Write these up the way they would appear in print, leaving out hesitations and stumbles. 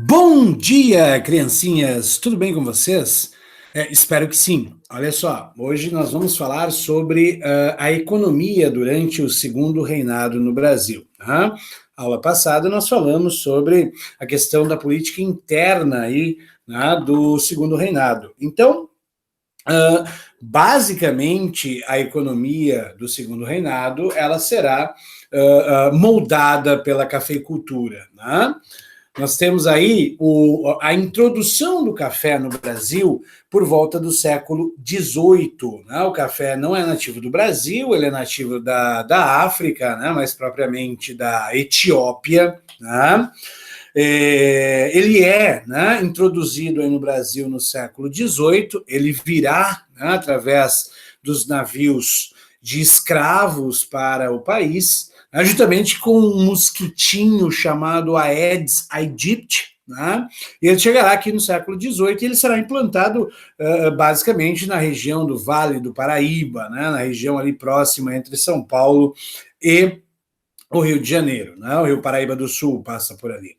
Bom dia, criancinhas! Tudo bem com vocês? Espero que sim. Olha só, hoje nós vamos falar sobre a economia durante o Segundo Reinado no Brasil. Tá? Aula passada nós falamos sobre a questão da política interna aí, né, do Segundo Reinado. Então, basicamente, a economia do Segundo Reinado ela será moldada pela cafeicultura, né? Nós temos aí a introdução do café no Brasil por volta do século XVIII. Né? O café não é nativo do Brasil, ele é nativo da África, né? Mais propriamente da Etiópia. Né? Ele é, né, introduzido aí no Brasil no século XVIII, ele virá, né, através dos navios de escravos para o país, justamente com um mosquitinho chamado Aedes aegypti, né? E ele chegará aqui no século XVIII e ele será implantado basicamente na região do Vale do Paraíba, né? Na região ali próxima entre São Paulo e o Rio de Janeiro, né? O Rio Paraíba do Sul passa por ali.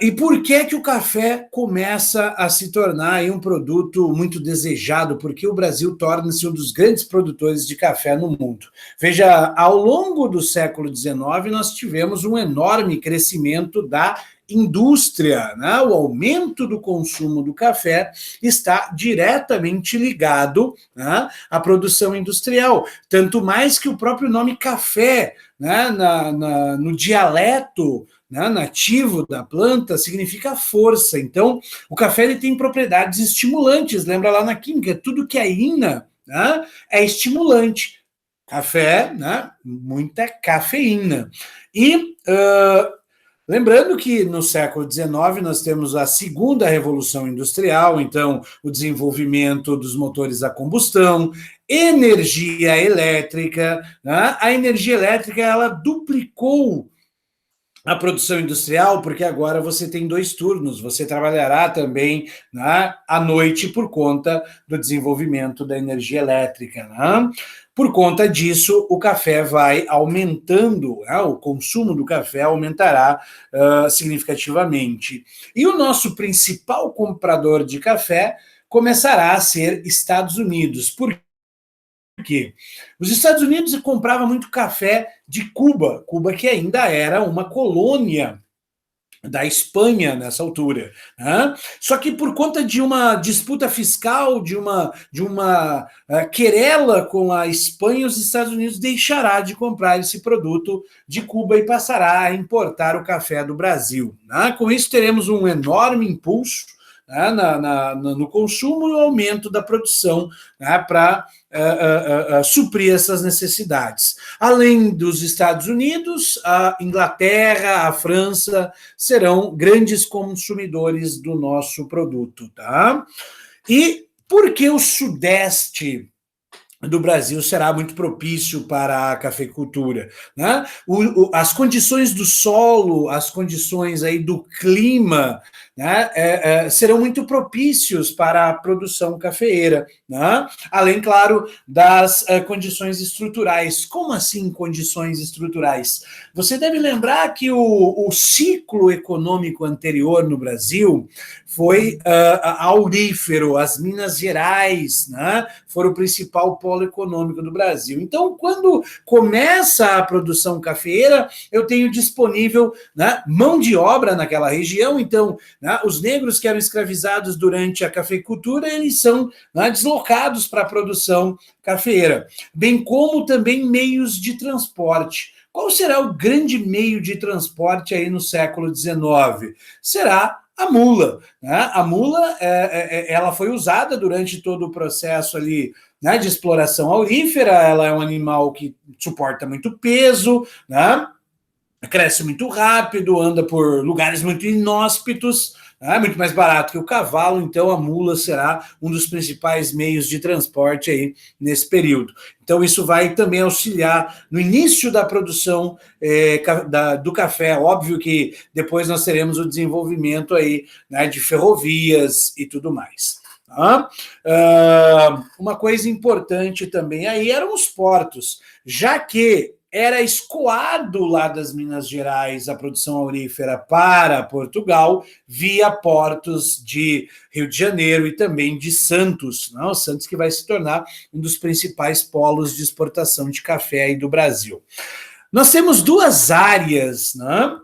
E por que o café começa a se tornar aí um produto muito desejado? Porque o Brasil torna-se um dos grandes produtores de café no mundo. Veja, ao longo do século XIX, nós tivemos um enorme crescimento da indústria, né? O aumento do consumo do café está diretamente ligado, né, à produção industrial, tanto mais que o próprio nome café, né, no dialeto, né, nativo da planta, significa força. Então, o café ele tem propriedades estimulantes. Lembra lá na química, tudo que é ina, né, é estimulante. Café, né, muita cafeína. E lembrando que no século XIX nós temos a segunda revolução industrial, então o desenvolvimento dos motores a combustão, energia elétrica, né? A energia elétrica ela duplicou a produção industrial, porque agora você tem 2 turnos, você trabalhará também, né, à noite por conta do desenvolvimento da energia elétrica. Né? Por conta disso, o café vai aumentando, né, o consumo do café aumentará significativamente. E o nosso principal comprador de café começará a ser Estados Unidos. Por quê? Os Estados Unidos compravam muito café de Cuba, Cuba que ainda era uma colônia da Espanha nessa altura. Né? Só que por conta de uma disputa fiscal, de uma querela com a Espanha, os Estados Unidos deixará de comprar esse produto de Cuba e passará a importar o café do Brasil. Né? Com isso teremos um enorme impulso, né, no consumo e o aumento da produção, né, para suprir essas necessidades. Além dos Estados Unidos, a Inglaterra, a França serão grandes consumidores do nosso produto. Tá? E por que o Sudeste do Brasil será muito propício para a cafeicultura, né? As condições do solo, as condições aí do clima, né, serão muito propícios para a produção cafeeira, né? Além, claro, das condições estruturais. Como assim condições estruturais? Você deve lembrar que o ciclo econômico anterior no Brasil foi aurífero, as Minas Gerais, né, foram o principal polo econômico do Brasil. Então, quando começa a produção cafeeira, eu tenho disponível, né, mão de obra naquela região. Então, né, os negros que eram escravizados durante a cafeicultura, eles são, né, deslocados para a produção cafeeira, bem como também meios de transporte. Qual será o grande meio de transporte aí no século XIX? Será a mula. Né? A mula ela foi usada durante todo o processo ali, né, de exploração aurífera. Ela é um animal que suporta muito peso, né? Cresce muito rápido, anda por lugares muito inóspitos, né? Muito mais barato que o cavalo, então a mula será um dos principais meios de transporte aí nesse período. Então isso vai também auxiliar no início da produção do café. Óbvio que depois nós teremos o desenvolvimento aí, né, de ferrovias e tudo mais. Uma coisa importante também aí eram os portos, já que era escoado lá das Minas Gerais a produção aurífera para Portugal via portos de Rio de Janeiro e também de Santos, não? Santos que vai se tornar um dos principais polos de exportação de café aí do Brasil. Nós temos duas áreas, né,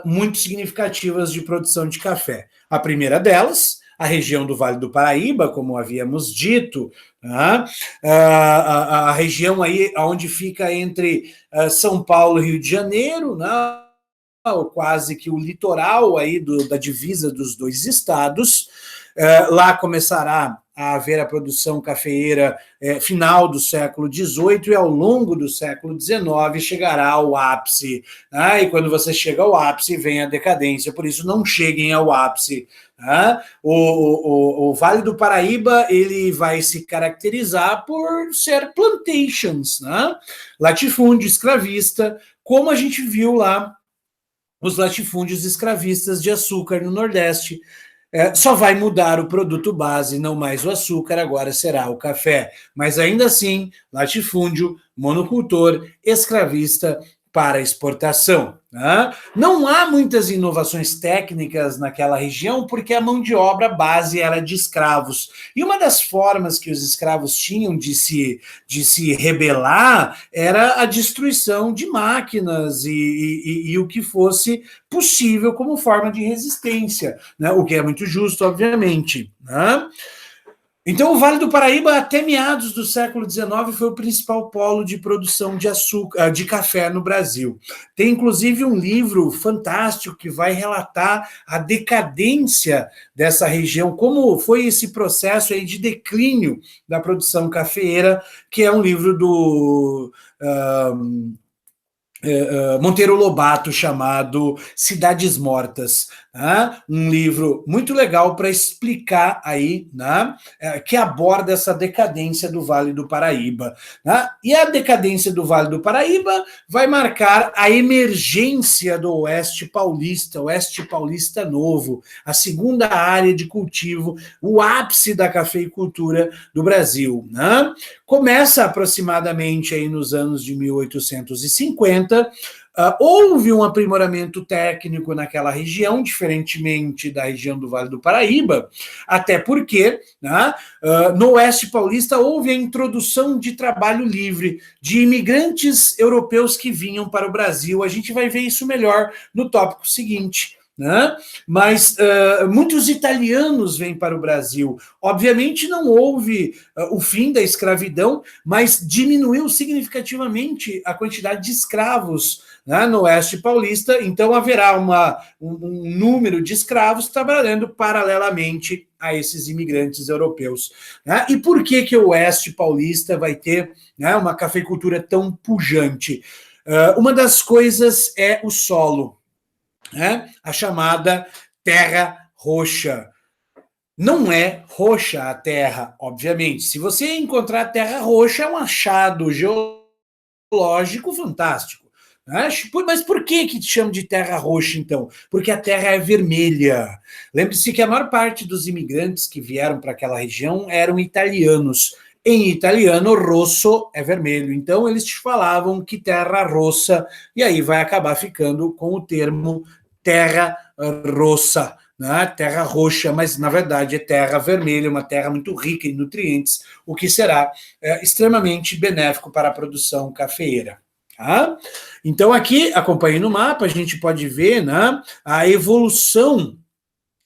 muito significativas de produção de café. A primeira delas, a região do Vale do Paraíba, como havíamos dito, né? A região aí onde fica entre São Paulo e Rio de Janeiro, né? Quase que o litoral aí da divisa dos dois estados. Lá começará a haver a produção cafeeira final do século XVIII e ao longo do século XIX chegará ao ápice. E quando você chega ao ápice, vem a decadência, por isso não cheguem ao ápice. O Vale do Paraíba ele vai se caracterizar por ser plantations, né? Latifúndio escravista, como a gente viu lá os latifúndios escravistas de açúcar no Nordeste. Só vai mudar o produto base, não mais o açúcar, agora será o café. Mas ainda assim, latifúndio, monocultor, escravista para exportação. Né? Não há muitas inovações técnicas naquela região porque a mão de obra base era de escravos. E uma das formas que os escravos tinham de se rebelar era a destruição de máquinas e o que fosse possível como forma de resistência, né? O que é muito justo, obviamente. Né? Então, o Vale do Paraíba, até meados do século XIX, foi o principal polo de produção de açúcar, de café no Brasil. Tem, inclusive, um livro fantástico que vai relatar a decadência dessa região, como foi esse processo aí de declínio da produção cafeeira, que é um livro do Monteiro Lobato, chamado Cidades Mortas, né? Um livro muito legal para explicar aí, né? Que aborda essa decadência do Vale do Paraíba, né? E a decadência do Vale do Paraíba vai marcar a emergência do Oeste Paulista Novo, a segunda área de cultivo, o ápice da cafeicultura do Brasil, né? Começa aproximadamente aí nos anos de 1850. Houve um aprimoramento técnico naquela região, diferentemente da região do Vale do Paraíba, até porque, né, no Oeste Paulista houve a introdução de trabalho livre, de imigrantes europeus que vinham para o Brasil. A gente vai ver isso melhor no tópico seguinte. Né? Mas muitos italianos vêm para o Brasil. Obviamente não houve o fim da escravidão, mas diminuiu significativamente a quantidade de escravos, né, no Oeste Paulista. Então haverá um número de escravos trabalhando paralelamente a esses imigrantes europeus. Né? E por que o Oeste Paulista vai ter, né, uma cafeicultura tão pujante? Uma das coisas é o solo. Né? A chamada terra roxa. Não é roxa a terra, obviamente. Se você encontrar terra roxa, é um achado geológico fantástico. Né? Mas por que te chama de terra roxa, então? Porque a terra é vermelha. Lembre-se que a maior parte dos imigrantes que vieram para aquela região eram italianos. Em italiano, rosso é vermelho. Então, eles te falavam que terra rossa, e aí vai acabar ficando com o termo terra rossa, né? Terra roxa, mas na verdade é terra vermelha, uma terra muito rica em nutrientes, o que será extremamente benéfico para a produção cafeeira. Tá? Então aqui, acompanhe no mapa, a gente pode ver, né, a evolução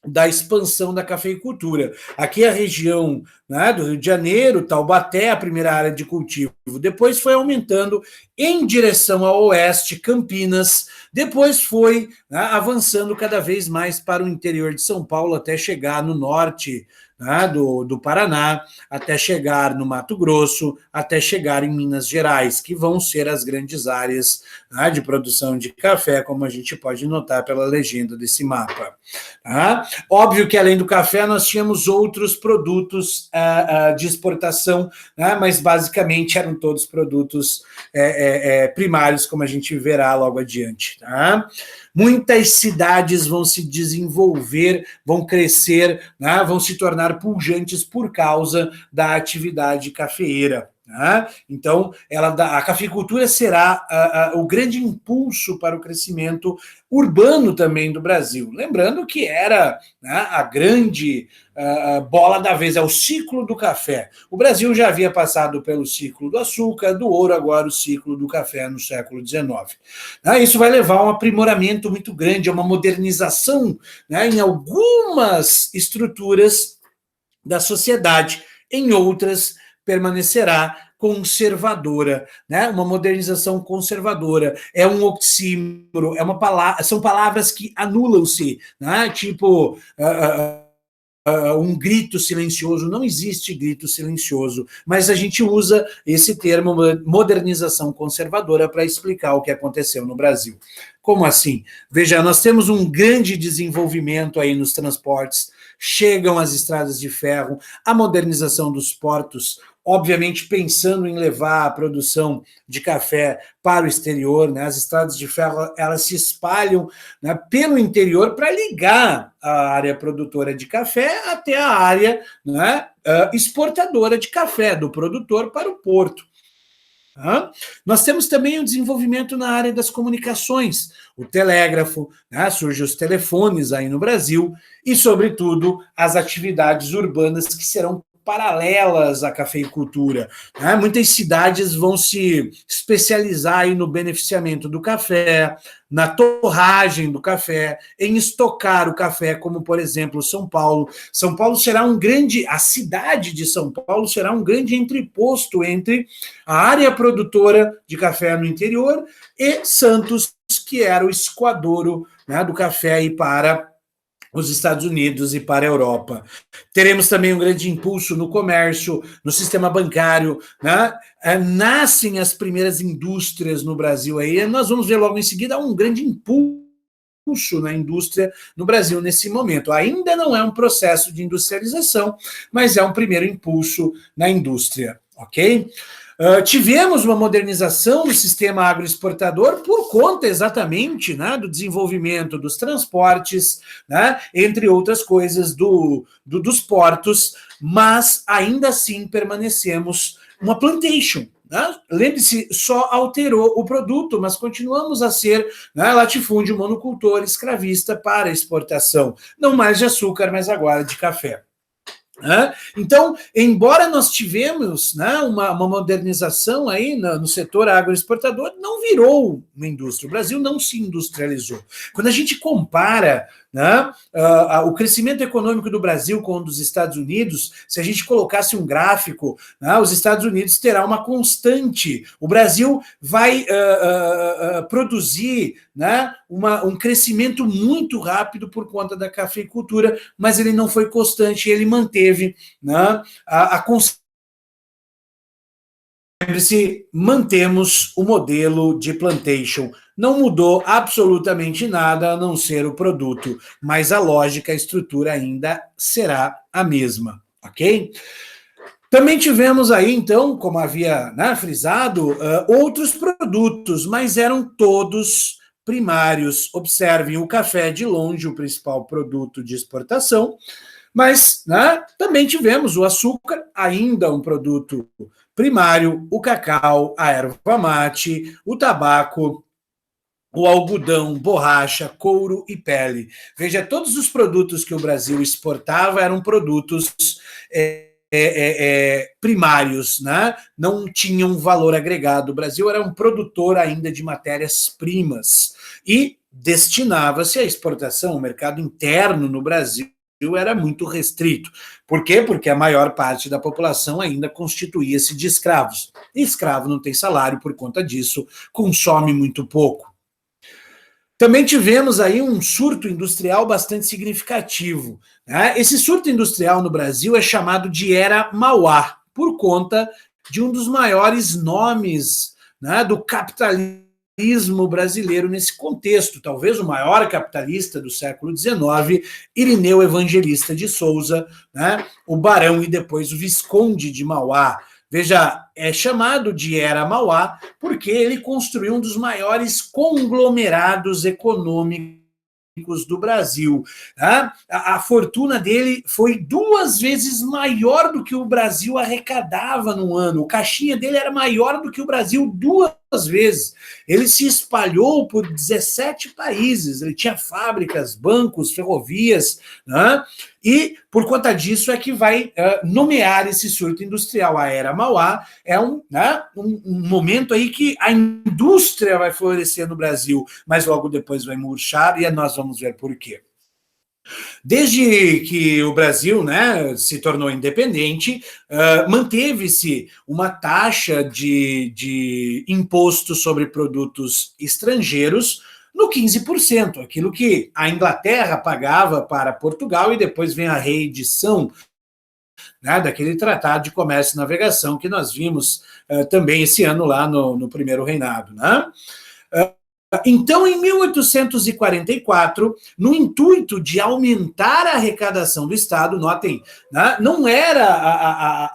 da expansão da cafeicultura. Aqui a região, né, do Rio de Janeiro, Taubaté, a primeira área de cultivo. Depois foi aumentando em direção ao oeste, Campinas. Depois foi, né, avançando cada vez mais para o interior de São Paulo, até chegar no norte, né, do Paraná, até chegar no Mato Grosso, até chegar em Minas Gerais, que vão ser as grandes áreas, né, de produção de café, como a gente pode notar pela legenda desse mapa. Tá? Óbvio que além do café nós tínhamos outros produtos de exportação, né, mas basicamente eram todos produtos primários, como a gente verá logo adiante. Tá? Muitas cidades vão se desenvolver, vão crescer, né, vão se tornar pujantes por causa da atividade cafeeira. né? Então, a cafeicultura será o grande impulso para o crescimento urbano também do Brasil. Lembrando que era, né, a grande bola da vez, é o ciclo do café. O Brasil já havia passado pelo ciclo do açúcar, do ouro, agora o ciclo do café no século XIX. Isso vai levar a um aprimoramento muito grande, a uma modernização, né, em algumas estruturas da sociedade, em outras permanecerá conservadora, né? Uma modernização conservadora. É um oxímoro, são palavras que anulam-se, né? Tipo um grito silencioso. Não existe grito silencioso, mas a gente usa esse termo modernização conservadora para explicar o que aconteceu no Brasil. Como assim? Veja, nós temos um grande desenvolvimento aí nos transportes, chegam as estradas de ferro, a modernização dos portos, obviamente pensando em levar a produção de café para o exterior, né? As estradas de ferro, elas se espalham, né, pelo interior para ligar a área produtora de café até a área, né, exportadora de café, do produtor para o porto. Nós temos também o desenvolvimento na área das comunicações, o telégrafo, né? Surgem os telefones aí no Brasil e, sobretudo, as atividades urbanas que serão paralelas à cafeicultura, né? Muitas cidades vão se especializar aí no beneficiamento do café, na torragem do café, em estocar o café, como, por exemplo, São Paulo. São Paulo será a cidade de São Paulo será um grande entreposto entre a área produtora de café no interior e Santos, que era o escoadouro, né, do café aí para os Estados Unidos e para a Europa. Teremos também um grande impulso no comércio, no sistema bancário, né? Nascem as primeiras indústrias no Brasil aí, nós vamos ver logo em seguida um grande impulso na indústria no Brasil nesse momento. Ainda não é um processo de industrialização, mas é um primeiro impulso na indústria, ok? Tivemos uma modernização do sistema agroexportador por conta exatamente, né, do desenvolvimento dos transportes, né, entre outras coisas, dos portos, mas ainda assim permanecemos uma plantation. Né? Lembre-se, só alterou o produto, mas continuamos a ser, né, latifúndio, monocultor, escravista para exportação. Não mais de açúcar, mas agora de café. Então, embora nós tivemos, né, uma modernização aí no setor agroexportador, não virou uma indústria. O Brasil não se industrializou. Quando a gente compara, né, o crescimento econômico do Brasil com o dos Estados Unidos, se a gente colocasse um gráfico, né, os Estados Unidos terá uma constante. O Brasil vai produzir, né, um crescimento muito rápido por conta da cafeicultura, mas ele não foi constante, ele manteve, né, a constância. Lembre-se, mantemos o modelo de plantation. Não mudou absolutamente nada a não ser o produto, mas a lógica, a estrutura ainda será a mesma, ok? Também tivemos aí, então, como havia, né, frisado, outros produtos, mas eram todos primários. Observem, o café de longe, o principal produto de exportação, mas, né, também tivemos o açúcar, ainda um produto primário, o cacau, a erva mate, o tabaco, o algodão, borracha, couro e pele. Veja, todos os produtos que o Brasil exportava eram produtos primários, né? Não tinham valor agregado. O Brasil era um produtor ainda de matérias-primas e destinava-se à exportação. O mercado interno no Brasil era muito restrito. Por quê? Porque a maior parte da população ainda constituía-se de escravos. E escravo não tem salário, por conta disso, consome muito pouco. Também tivemos aí um surto industrial bastante significativo, né? Esse surto industrial no Brasil é chamado de Era Mauá, por conta de um dos maiores nomes, né, do capitalismo brasileiro nesse contexto, talvez o maior capitalista do século XIX, Irineu Evangelista de Souza, né, o barão e depois o visconde de Mauá. Veja, é chamado de Era Mauá porque ele construiu um dos maiores conglomerados econômicos do Brasil. Tá? A fortuna dele foi 2 vezes maior do que o Brasil arrecadava no ano. O caixinha dele era maior do que o Brasil 2 vezes. Ele se espalhou por 17 países. Ele tinha fábricas, bancos, ferrovias, né? E por conta disso é que vai nomear esse surto industrial. A Era Mauá é um momento aí que a indústria vai florescer no Brasil, mas logo depois vai murchar e nós vamos ver por quê. Desde que o Brasil, né, se tornou independente, manteve-se uma taxa de imposto sobre produtos estrangeiros no 15%, aquilo que a Inglaterra pagava para Portugal, e depois vem a reedição, né, daquele Tratado de Comércio e Navegação que nós vimos também esse ano lá no primeiro reinado. Né? Então, em 1844, no intuito de aumentar a arrecadação do Estado, notem, né, não era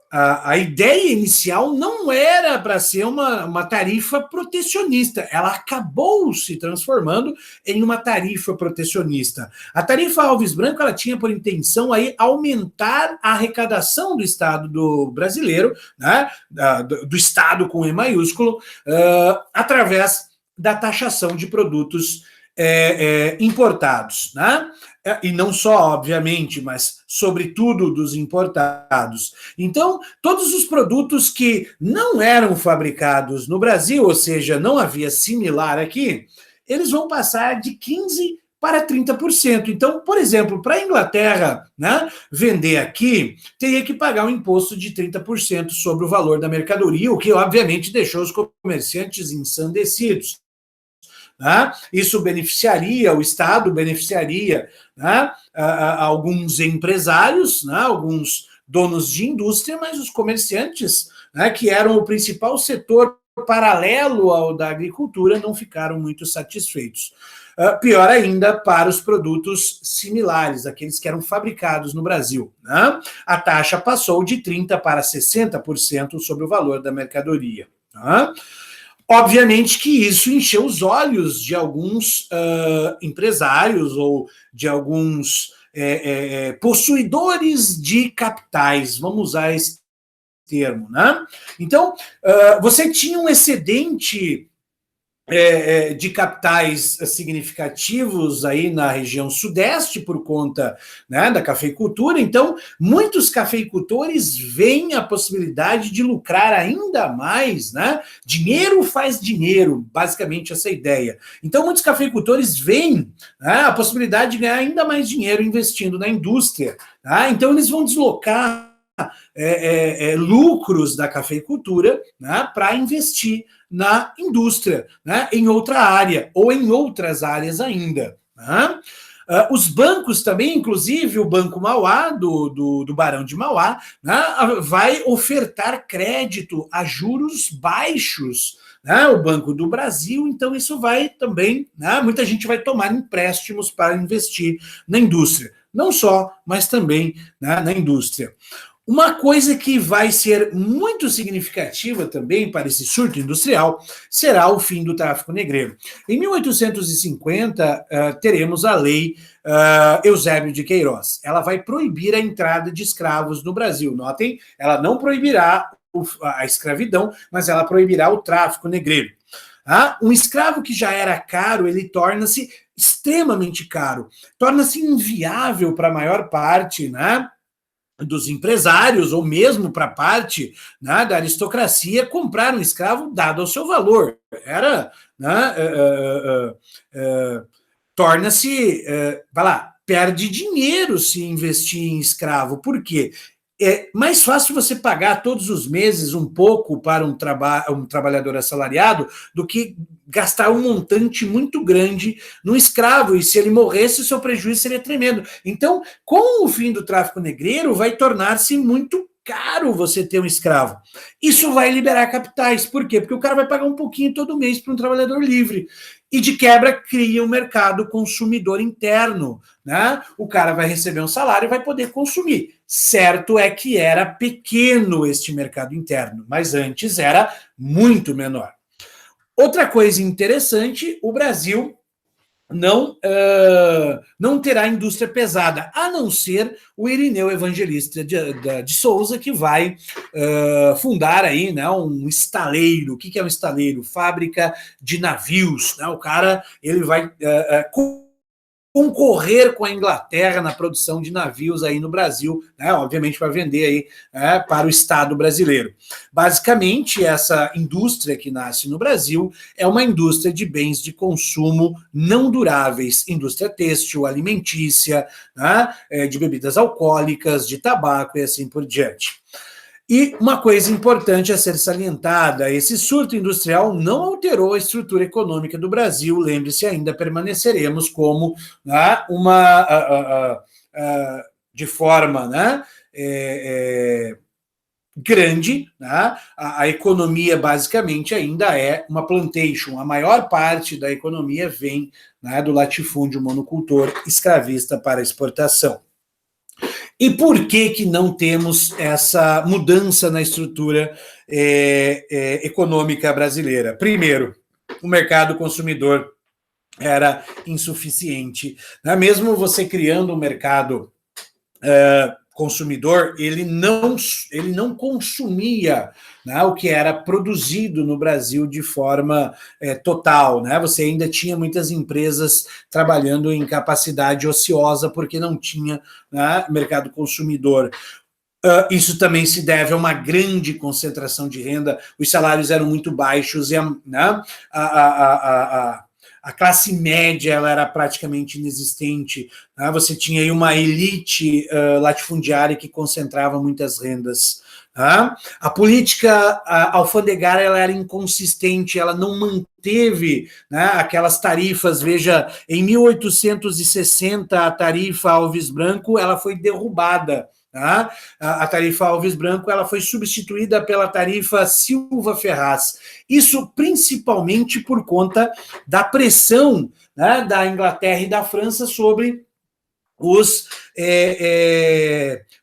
a ideia inicial não era para ser uma tarifa protecionista, ela acabou se transformando em uma tarifa protecionista. A tarifa Alves Branco ela tinha por intenção aí aumentar a arrecadação do Estado do brasileiro, né, do Estado com E maiúsculo, através da taxação de produtos importados, né? E não só, obviamente, mas sobretudo dos importados. Então, todos os produtos que não eram fabricados no Brasil, ou seja, não havia similar aqui, eles vão passar de 15% para 30%. Então, por exemplo, para a Inglaterra, né, vender aqui, teria que pagar um imposto de 30% sobre o valor da mercadoria, o que obviamente deixou os comerciantes ensandecidos. Né? Isso beneficiaria, o Estado beneficiaria, né, alguns empresários, né, alguns donos de indústria, mas os comerciantes, né, que eram o principal setor paralelo ao da agricultura, não ficaram muito satisfeitos. Pior ainda para os produtos similares, aqueles que eram fabricados no Brasil. Né? A taxa passou de 30% para 60% sobre o valor da mercadoria. Né? Obviamente que isso encheu os olhos de alguns empresários ou de alguns possuidores de capitais, vamos usar esse termo, né? Então, você tinha um excedente de capitais significativos aí na região sudeste por conta, né, da cafeicultura. Então, muitos cafeicultores veem a possibilidade de lucrar ainda mais, né? Dinheiro faz dinheiro, basicamente essa ideia. Então, muitos cafeicultores veem, né, a possibilidade de ganhar ainda mais dinheiro investindo na indústria. Tá? Então, eles vão deslocar lucros da cafeicultura, né, para investir na indústria, né, em outra área, ou em outras áreas ainda. Né? Os bancos também, inclusive o Banco Mauá, do Barão de Mauá, né, vai ofertar crédito a juros baixos, né, o Banco do Brasil, então isso vai também, né, muita gente vai tomar empréstimos para investir na indústria. Não só, mas também, né, na indústria. Uma coisa que vai ser muito significativa também para esse surto industrial será o fim do tráfico negreiro. Em 1850, teremos a lei Eusébio de Queiroz. Ela vai proibir a entrada de escravos no Brasil. Notem, ela não proibirá a escravidão, mas ela proibirá o tráfico negreiro. Um escravo que já era caro, ele torna-se extremamente caro, torna-se inviável para a maior parte, né, dos empresários, ou mesmo para parte, né, da aristocracia, comprar um escravo dado ao seu valor. Era, né, torna-se, vai lá, perde dinheiro se investir em escravo. Por quê? É mais fácil você pagar todos os meses um pouco para um trabalhador assalariado do que gastar um montante muito grande no escravo, e se ele morresse, o seu prejuízo seria tremendo. Então, com o fim do tráfico negreiro, vai tornar-se muito caro você ter um escravo. Isso vai liberar capitais. Por quê? Porque o cara vai pagar um pouquinho todo mês para um trabalhador livre. E de quebra cria um mercado consumidor interno, né? O cara vai receber um salário e vai poder consumir. Certo é que era pequeno este mercado interno, mas antes era muito menor. Outra coisa interessante, o Brasil não terá indústria pesada, a não ser o Irineu Evangelista de Souza, que vai fundar aí, né, um estaleiro. O que é um estaleiro? Fábrica de navios, né? O cara ele vai concorrer com a Inglaterra na produção de navios aí no Brasil, né, obviamente para vender aí para o Estado brasileiro. Basicamente, essa indústria que nasce no Brasil é uma indústria de bens de consumo não duráveis, indústria têxtil, alimentícia, né, de bebidas alcoólicas, de tabaco e assim por diante. E uma coisa importante a ser salientada, esse surto industrial não alterou a estrutura econômica do Brasil, lembre-se, ainda permaneceremos como, né, de forma, né, grande, né? A economia basicamente ainda é uma plantation, a maior parte da economia vem, né, do latifúndio monocultor escravista para exportação. E por que não temos essa mudança na estrutura econômica brasileira? Primeiro, o mercado consumidor era insuficiente, né? Mesmo você criando um mercado consumidor, ele não consumia, né, o que era produzido no Brasil de forma total, né? Você ainda tinha muitas empresas trabalhando em capacidade ociosa porque não tinha, né, mercado consumidor. Isso também se deve a uma grande concentração de renda, os salários eram muito baixos e né, a classe média ela era praticamente inexistente, né? Você tinha aí uma elite latifundiária que concentrava muitas rendas. Né? A política alfandegária ela era inconsistente, ela não manteve, né, aquelas tarifas. Veja, em 1860 a tarifa Alves Branco ela foi derrubada. Tá? A tarifa Alves Branco ela foi substituída pela tarifa Silva Ferraz. Isso principalmente por conta da pressão, né, da Inglaterra e da França sobre os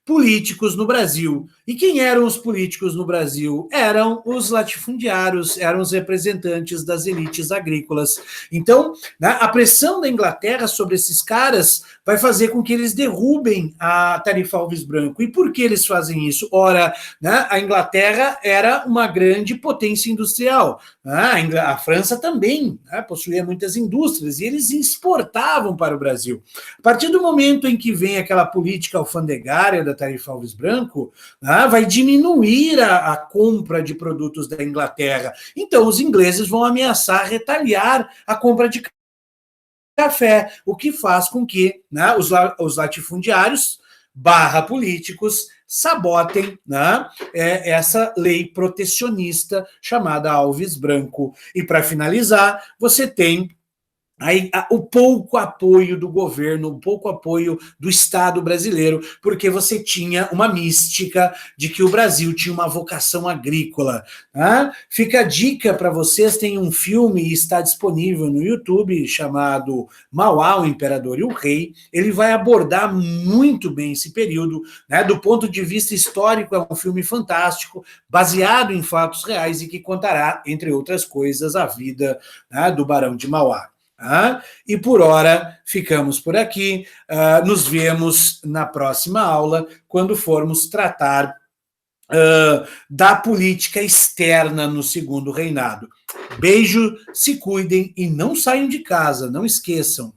políticos no Brasil. E quem eram os políticos no Brasil? Eram os latifundiários, eram os representantes das elites agrícolas. Então, né, a pressão da Inglaterra sobre esses caras vai fazer com que eles derrubem a tarifa Alves Branco. E por que eles fazem isso? Ora, né, a Inglaterra era uma grande potência industrial. Né, a França também, né, possuía muitas indústrias e eles exportavam para o Brasil. A partir do momento em que vem aquela política alfandegária da tarifa Alves Branco, né, vai diminuir a compra de produtos da Inglaterra. Então, os ingleses vão ameaçar retaliar a compra de café, o que faz com que, né, os latifundiários / políticos sabotem, né, essa lei protecionista chamada Alves Branco. E para finalizar, você tem aí o pouco apoio do governo, o pouco apoio do Estado brasileiro, porque você tinha uma mística de que o Brasil tinha uma vocação agrícola. Né? Fica a dica para vocês, tem um filme, está disponível no YouTube, chamado Mauá, o Imperador e o Rei. Ele vai abordar muito bem esse período, né? Do ponto de vista histórico, é um filme fantástico, baseado em fatos reais e que contará, entre outras coisas, a vida, né, do Barão de Mauá. E por hora ficamos por aqui. Nos vemos na próxima aula, quando formos tratar da política externa no Segundo Reinado. Beijo, se cuidem e não saiam de casa, não esqueçam.